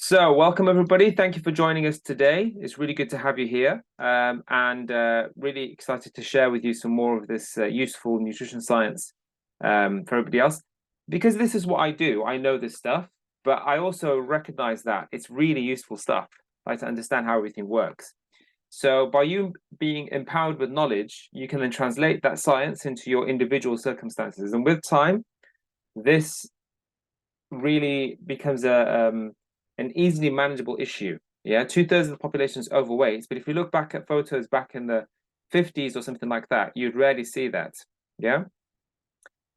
So, welcome everybody. Thank you for joining us today. It's really good to have you here, and really excited to share with you some more of this useful nutrition science for everybody else. Because this is what I do. I know this stuff, but I also recognize that it's really useful stuff, right, to understand how everything works. So, by you being empowered with knowledge, you can then translate that science into your individual circumstances, and with time, this really becomes an easily manageable issue. Yeah, two-thirds of the population is overweight, but if you look back at photos back in the 50s or something like that, you'd rarely see that. Yeah,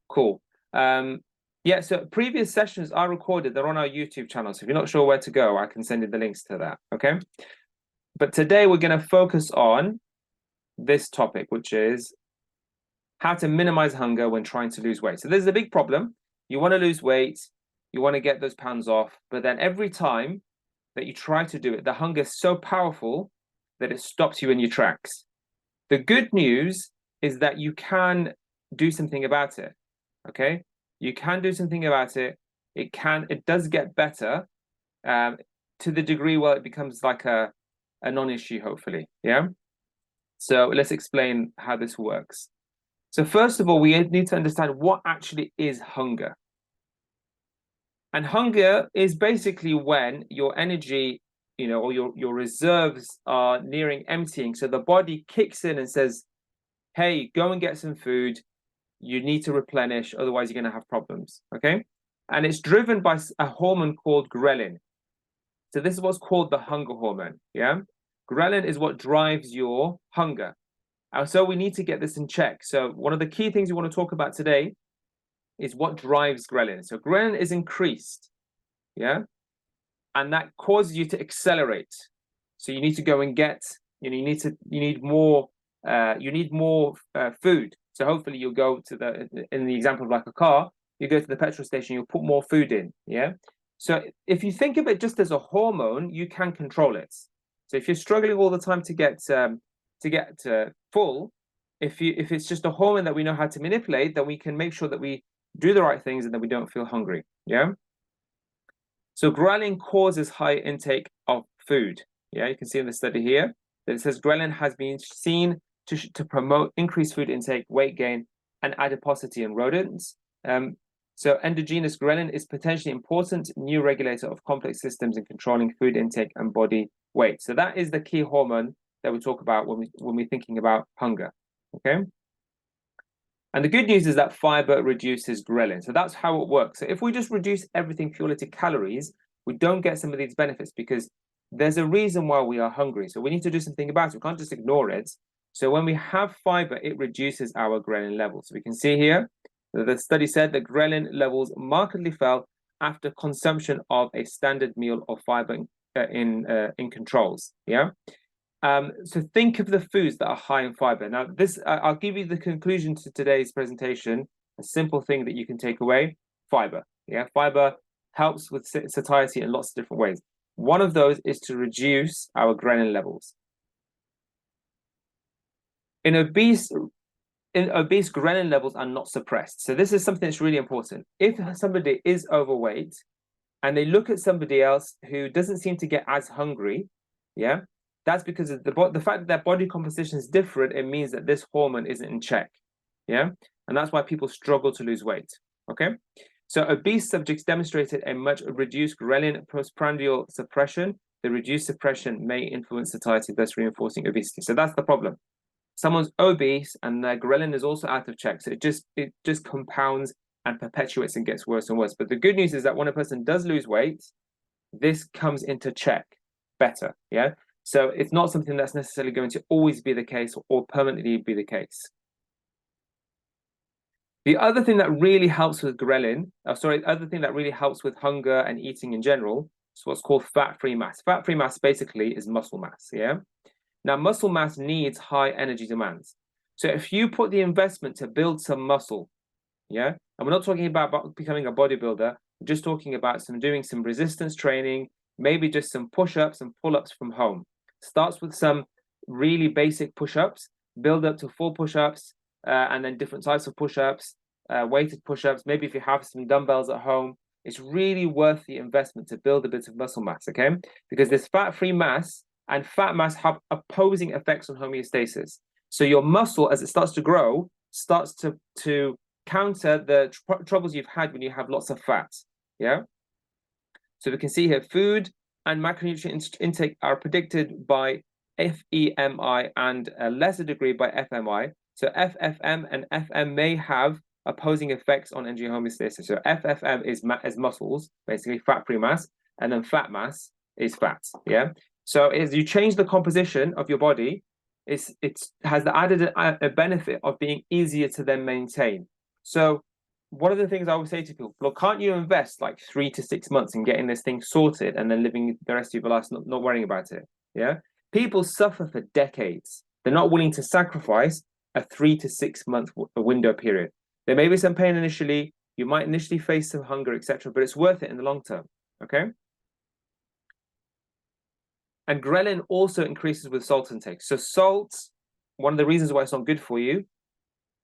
cool. Yeah, so previous sessions are recorded. They're on our YouTube channel. So if you're not sure where to go, I can send you the links to that. Okay. But today we're going to focus on this topic, which is how to minimize hunger when trying to lose weight. So there's a big problem. You want to lose weight, you want to get those pounds off, but then every time that you try to do it, the hunger is so powerful that it stops you in your tracks. The good news is that you can do something about it. Okay, you can do something about it. It does get better, to the degree where it becomes like a non-issue, hopefully. Yeah. So let's explain how this works. So first of all, we need to understand what actually is hunger. And hunger is basically when your energy, or your reserves are nearing emptying. So the body kicks in and says, hey, go and get some food. You need to replenish, otherwise you're going to have problems. Okay. And it's driven by a hormone called ghrelin. So this is what's called the hunger hormone. Yeah. Ghrelin is what drives your hunger. And so we need to get this in check. So one of the key things we want to talk about today is what drives ghrelin. So ghrelin is increased, yeah, and that causes you to accelerate. So you need to go and get, you need more food. So hopefully you'll go to in the example of like a car, you go to the petrol station, you'll put more food in, yeah. So if you think of it just as a hormone, you can control it. So if you're struggling all the time to get full, if it's just a hormone that we know how to manipulate, then we can make sure that we do the right things and that we don't feel hungry. Yeah. So ghrelin causes high intake of food. Yeah, you can see in the study here that it says ghrelin has been seen to promote increased food intake, weight gain, and adiposity in rodents. So endogenous ghrelin is potentially important new regulator of complex systems in controlling food intake and body weight. So that is the key hormone that we talk about when we're thinking about hunger. Okay. And the good news is that fiber reduces ghrelin. So that's how it works. So if we just reduce everything purely to calories, we don't get some of these benefits because there's a reason why we are hungry. So we need to do something about it. We can't just ignore it. So when we have fiber, it reduces our ghrelin levels. So we can see here that the study said that ghrelin levels markedly fell after consumption of a standard meal of fiber in controls. Yeah. So think of the foods that are high in fiber. Now, I'll give you the conclusion to today's presentation, a simple thing that you can take away, fiber. Yeah, fiber helps with satiety in lots of different ways. One of those is to reduce our ghrelin levels. In obese, ghrelin levels are not suppressed. So this is something that's really important. If somebody is overweight and they look at somebody else who doesn't seem to get as hungry, yeah, that's because of the fact that their body composition is different. It means that this hormone isn't in check. Yeah. And that's why people struggle to lose weight. Okay. So obese subjects demonstrated a much reduced ghrelin postprandial suppression. The reduced suppression may influence satiety, thus reinforcing obesity. So that's the problem. Someone's obese and their ghrelin is also out of check. So it just compounds and perpetuates and gets worse and worse. But the good news is that when a person does lose weight, this comes into check better. Yeah. So it's not something that's necessarily going to always be the case or permanently be the case. The other thing that really helps with ghrelin, the other thing that really helps with hunger and eating in general is what's called fat-free mass. Fat-free mass basically is muscle mass, yeah? Now, muscle mass needs high energy demands. So if you put the investment to build some muscle, yeah? And we're not talking about becoming a bodybuilder, we're just talking about doing some resistance training, maybe just some push-ups and pull-ups from home. Starts with some really basic push-ups, build up to full push-ups, and then different types of push-ups, weighted push-ups. Maybe if you have some dumbbells at home, it's really worth the investment to build a bit of muscle mass, okay? Because this fat-free mass and fat mass have opposing effects on homeostasis. So your muscle, as it starts to grow, starts to counter the troubles you've had when you have lots of fat, yeah? So we can see here, food and macronutrient intake are predicted by FEMI and a lesser degree by FMI. So FFM and FM may have opposing effects on energy homeostasis. So FFM is muscles, basically fat-free mass, and then fat mass is fat, yeah? So as you change the composition of your body, it has the added benefit of being easier to then maintain. So one of the things I would say to people, look, can't you invest like 3 to 6 months in getting this thing sorted and then living the rest of your life not worrying about it? Yeah. People suffer for decades. They're not willing to sacrifice a 3 to 6 month window period. There may be some pain initially. You might initially face some hunger, etc., but it's worth it in the long term. Okay. And ghrelin also increases with salt intake. So salt, one of the reasons why it's not good for you.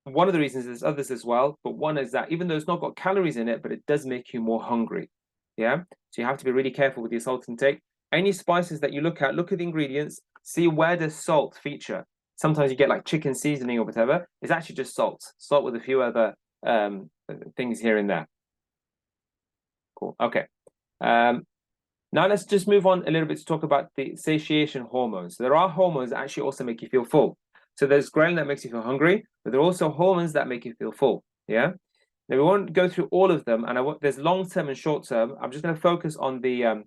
One of the reasons, there's others as well, but one is that even though it's not got calories in it, but it does make you more hungry. Yeah. So you have to be really careful with your salt intake. Any spices that you look at the ingredients, see where does salt feature. Sometimes you get like chicken seasoning or whatever. It's actually just salt with a few other things here and there. Cool. Okay. Now let's just move on a little bit to talk about the satiation hormones. There are hormones that actually also make you feel full. So there's ghrelin that makes you feel hungry, but there are also hormones that make you feel full. Yeah. Now we won't go through all of them, and there's long term and short term. I'm just going to focus on the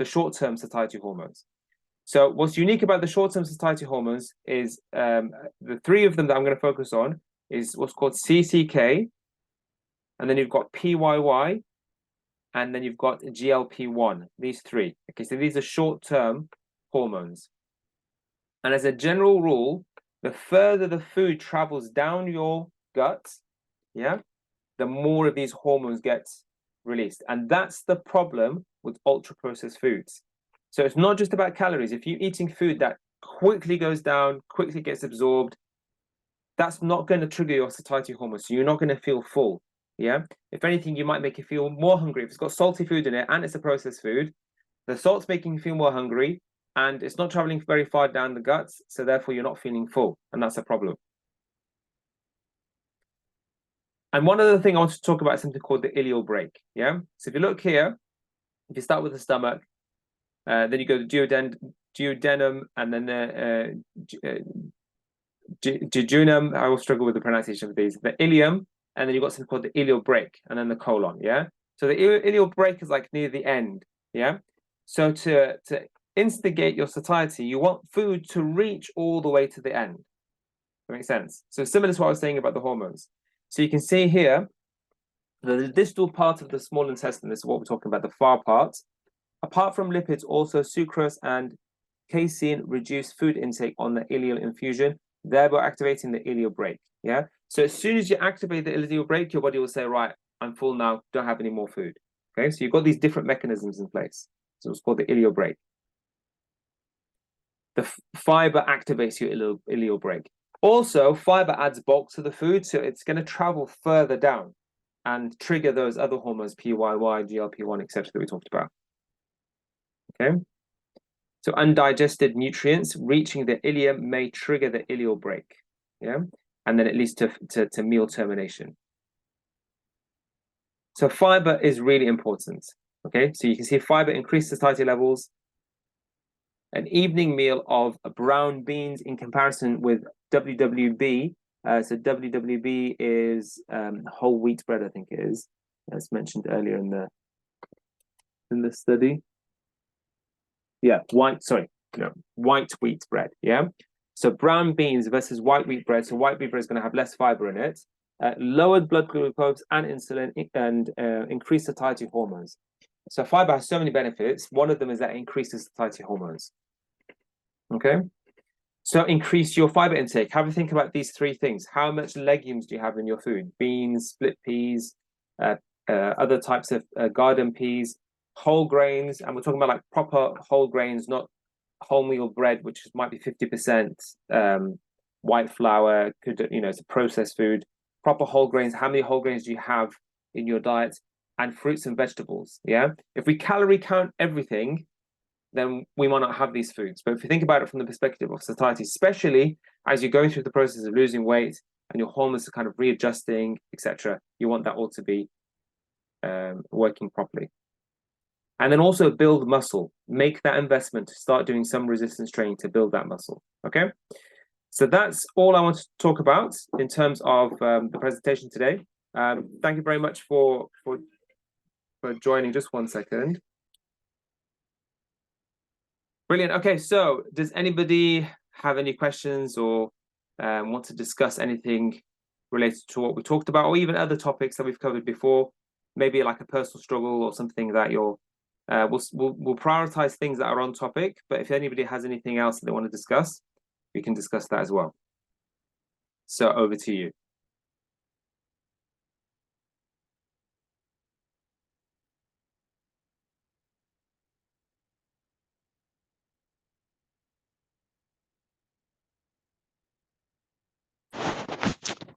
short term satiety hormones. So what's unique about the short term satiety hormones is the three of them that I'm going to focus on is what's called CCK, and then you've got PYY, and then you've got GLP-1. These three. Okay, so these are short term hormones. And as a general rule, the further the food travels down your gut, yeah, the more of these hormones get released. And that's the problem with ultra-processed foods. So it's not just about calories. If you're eating food that quickly goes down, quickly gets absorbed, that's not going to trigger your satiety hormones. So you're not going to feel full, yeah? If anything, you might make you feel more hungry. If it's got salty food in it and it's a processed food, the salt's making you feel more hungry, and it's not traveling very far down the guts, so therefore you're not feeling full, and that's a problem. And one other thing I want to talk about is something called the ileal brake, yeah? So if you look here, if you start with the stomach, then you go to duodenum, and then jejunum. I will struggle with the pronunciation of these. The ileum, and then you've got something called the ileal brake, and then the colon, yeah? So the ileal brake is like near the end, yeah? So to instigate your satiety, you want food to reach all the way to the end. That makes sense. So similar to what I was saying about the hormones. So you can see here, the distal part of the small intestine, this is what we're talking about, the far part. Apart from lipids, also sucrose and casein reduce food intake on the ileal infusion, thereby activating the ileal brake. Yeah. So as soon as you activate the ileal brake, your body will say, right, I'm full now, don't have any more food. Okay. So you've got these different mechanisms in place. So it's called the ileal brake. The fiber activates your ileal brake. Also, fiber adds bulk to the food, so it's going to travel further down and trigger those other hormones, PYY, GLP-1, etc., that we talked about. Okay. So undigested nutrients reaching the ileum may trigger the ileal brake. Yeah. And then it leads to meal termination. So fiber is really important. Okay. So you can see fiber increases satiety levels. An evening meal of brown beans in comparison with WWB. So WWB is whole wheat bread, I think it is, as mentioned earlier in the study. Yeah, white wheat bread. Yeah, so brown beans versus white wheat bread. So white wheat bread is going to have less fiber in it, lowered blood glucose and insulin, and increased satiety hormones. So fiber has so many benefits. One of them is that it increases satiety hormones. Okay, so increase your fiber intake. Have a think about these three things. How much legumes do you have in your food? Beans, split peas, other types of garden peas, whole grains, and we're talking about like proper whole grains, not wholemeal bread, which might be 50% white flour. Could it's a processed food. Proper whole grains. How many whole grains do you have in your diet, and fruits and vegetables. Yeah. If we calorie count everything, then we might not have these foods. But if you think about it from the perspective of satiety, especially as you're going through the process of losing weight and your hormones are kind of readjusting, etc., you want that all to be working properly. And then also build muscle. Make that investment to start doing some resistance training to build that muscle. Okay. So that's all I want to talk about in terms of the presentation today. Thank you very much for joining. Just 1 second. Brilliant. Okay, so does anybody have any questions or want to discuss anything related to what we talked about, or even other topics that we've covered before? Maybe like a personal struggle or something that you're. We'll prioritize things that are on topic. But if anybody has anything else that they want to discuss, we can discuss that as well. So over to you.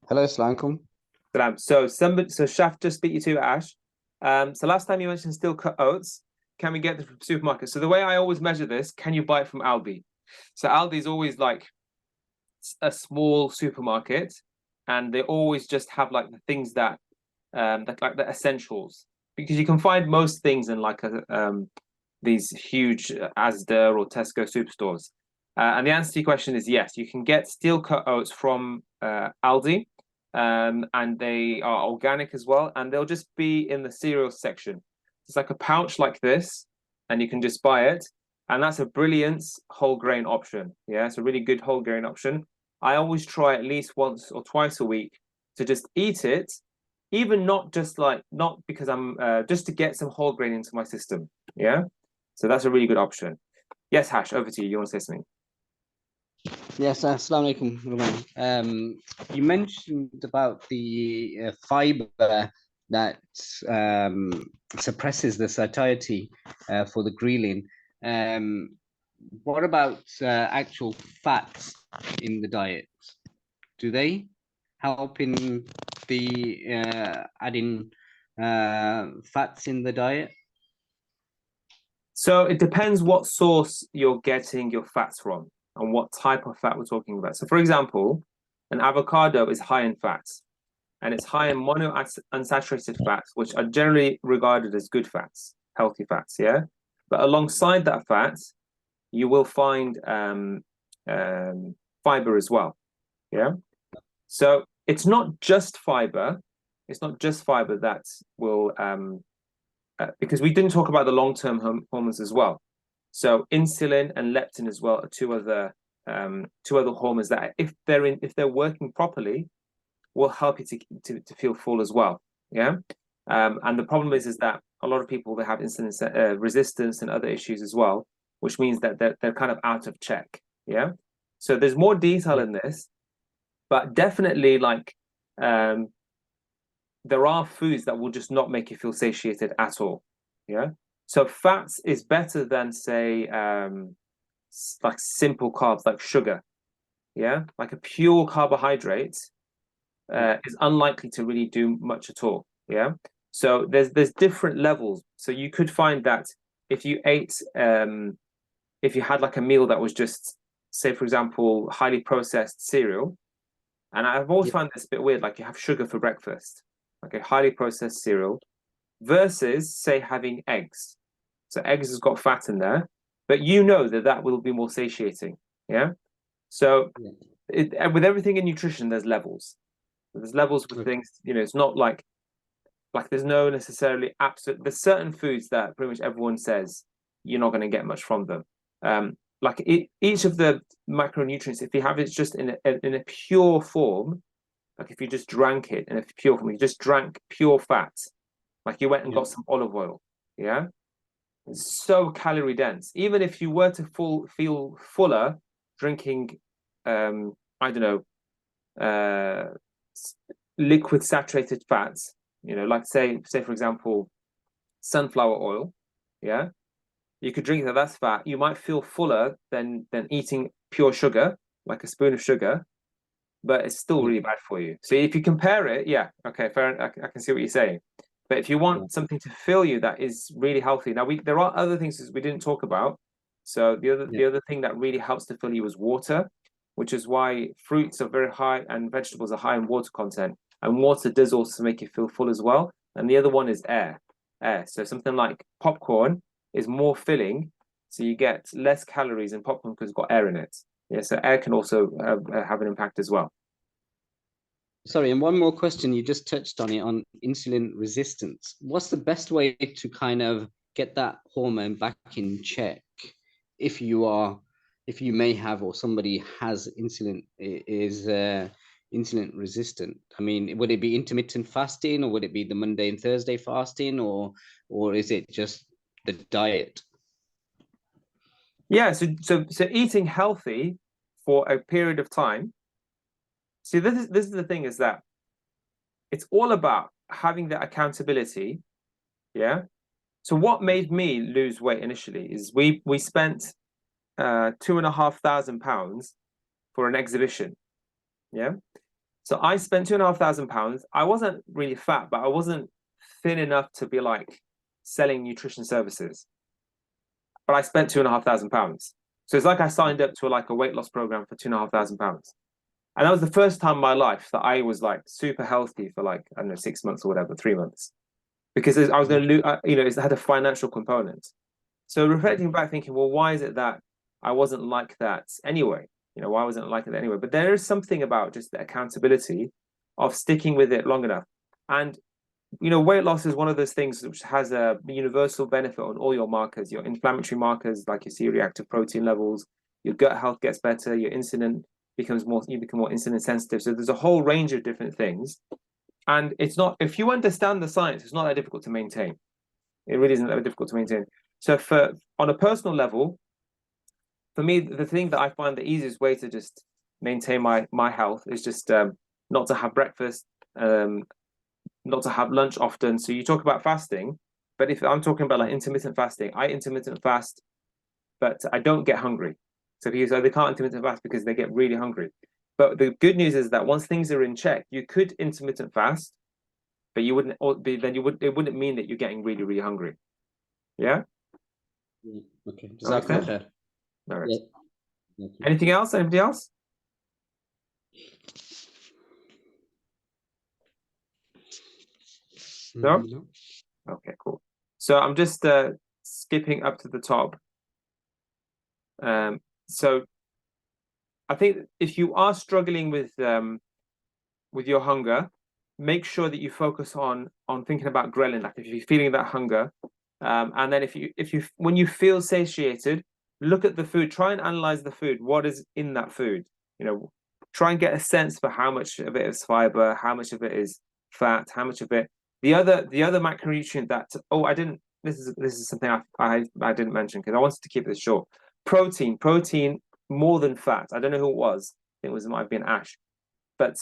Hello, Assalamualaikum. So Shaf just beat you to Ash. So last time you mentioned steel cut oats. Can we get them from supermarket? So the way I always measure this, can you buy it from Aldi? So Aldi is always like a small supermarket, and they always just have like the things that like the essentials, because you can find most things in like these huge Asda or Tesco superstores. And the answer to your question is yes, you can get steel cut oats from Aldi, and they are organic as well, and they'll just be in the cereal section. It's like a pouch like this, and you can just buy it, and that's a brilliant whole grain option. Yeah, it's a really good whole grain option. I always try at least once or twice a week to just eat it, even not because I'm just to get some whole grain into my system. Yeah, so that's a really good option. Yes, Hash, over to you. You want to say something? Yes, Assalamualaikum. You mentioned about the fiber that suppresses the satiety for the ghrelin. What about actual fats in the diet? Do they help in the adding fats in the diet? So it depends what source you're getting your fats from and what type of fat we're talking about. So, for example, an avocado is high in fats, and it's high in monounsaturated fats, which are generally regarded as good fats, healthy fats. Yeah, but alongside that fat, you will find fiber as well. Yeah, so it's not just fiber. It's not just fiber that will because we didn't talk about the long-term hormones as well. So insulin and leptin as well are two other hormones that if they're working properly, will help you to feel full as well. Yeah. And the problem is that a lot of people, they have insulin resistance and other issues as well, which means that they're kind of out of check. Yeah. So there's more detail in this, but definitely like there are foods that will just not make you feel satiated at all. Yeah. So fats is better than say like simple carbs like sugar. Yeah. Like a pure carbohydrate is unlikely to really do much at all. Yeah. So there's different levels. So you could find that if you if you had like a meal that was just, say for example, highly processed cereal, and I've always found this a bit weird, like you have sugar for breakfast, like a highly processed cereal, versus say having eggs. So eggs has got fat in there, but you know that will be more satiating. Yeah. So with everything in nutrition, there's levels. There's levels with things. You know, it's not like there's no necessarily absolute. There's certain foods that pretty much everyone says you're not going to get much from them. Like each of the macronutrients, if you have it just in a pure form, like if you just drank it in a pure form, you just drank pure fat, like you went and got some olive oil, yeah, it's so calorie dense. Even if you were to feel fuller drinking, I don't know, liquid saturated fats, you know, like say for example, sunflower oil, yeah, you could drink that's fat. You might feel fuller than eating pure sugar, like a spoon of sugar, but it's still really bad for you. So if you compare it, yeah, okay, fair. I can see what you're saying. But if you want something to fill you that is really healthy, now there are other things we didn't talk about. So the other thing that really helps to fill you is water, which is why fruits are very high and vegetables are high in water content. And water does also make you feel full as well. And the other one is air. Air. So something like popcorn is more filling, so you get less calories in popcorn because it's got air in it. Yeah, so air can also have an impact as well. Sorry, and one more question. You just touched on it, on insulin resistance. What's the best way to kind of get that hormone back in check if you may have, or somebody has insulin resistant? I mean, would it be intermittent fasting, or would it be the Monday and Thursday fasting, or is it just the diet? Yeah, so eating healthy for a period of time. See, this is the thing, is that it's all about having that accountability. Yeah. So what made me lose weight initially is we spent £2,500 for an exhibition. Yeah. So I spent £2,500. I wasn't really fat, but I wasn't thin enough to be like selling nutrition services. But I spent £2,500. So it's like I signed up to a weight loss program for £2,500. And that was the first time in my life that I was like super healthy for like, I don't know, 6 months or whatever, 3 months, because I was going to lose, it had a financial component. So reflecting back, thinking, well, why is it that I wasn't like that anyway? Why wasn't I like it anyway? But there is something about just the accountability of sticking with it long enough. And, weight loss is one of those things which has a universal benefit on all your markers, your inflammatory markers, like your C-reactive protein levels, your gut health gets better, your insulin you become more insulin sensitive. So there's a whole range of different things. And it's not, if you understand the science, it's not that difficult to maintain. It really isn't that difficult to maintain. So on a personal level, for me, the thing that I find the easiest way to just maintain my health is just not to have breakfast, not to have lunch often. So you talk about fasting, but if I'm talking about like intermittent fasting, I intermittent fast, but I don't get hungry. So people say they can't intermittent fast because they get really hungry. But the good news is that once things are in check, you could intermittent fast, but you wouldn't be then you would it wouldn't mean that you're getting really, really hungry. Yeah. Okay. Does that make sense? All right. Yeah. Anything else? Anybody else? No? Okay, cool. So I'm just skipping up to the top. So I think if you are struggling with your hunger, make sure that you focus on thinking about ghrelin. Like if you're feeling that hunger, and then if you when you feel satiated, look at the food. Try and analyze the food. What is in that food? Try and get a sense for how much of it is fiber, how much of it is fat, how much of it. The other macronutrient that I didn't. This is something I didn't mention because I wanted to keep this short. Protein more than fat. I don't know who it was. I think it might have been Ash. But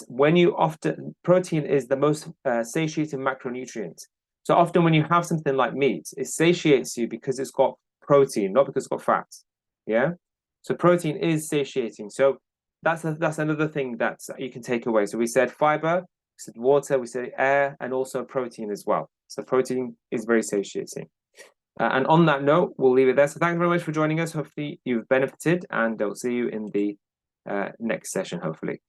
protein is the most satiating macronutrient. So often when you have something like meat, it satiates you because it's got protein, not because it's got fat. Yeah. So protein is satiating. So that's another thing that you can take away. So we said fiber, we said water, we said air, and also protein as well. So protein is very satiating. And on that note, we'll leave it there. So thanks very much for joining us. Hopefully you've benefited, and I'll see you in the next session, hopefully.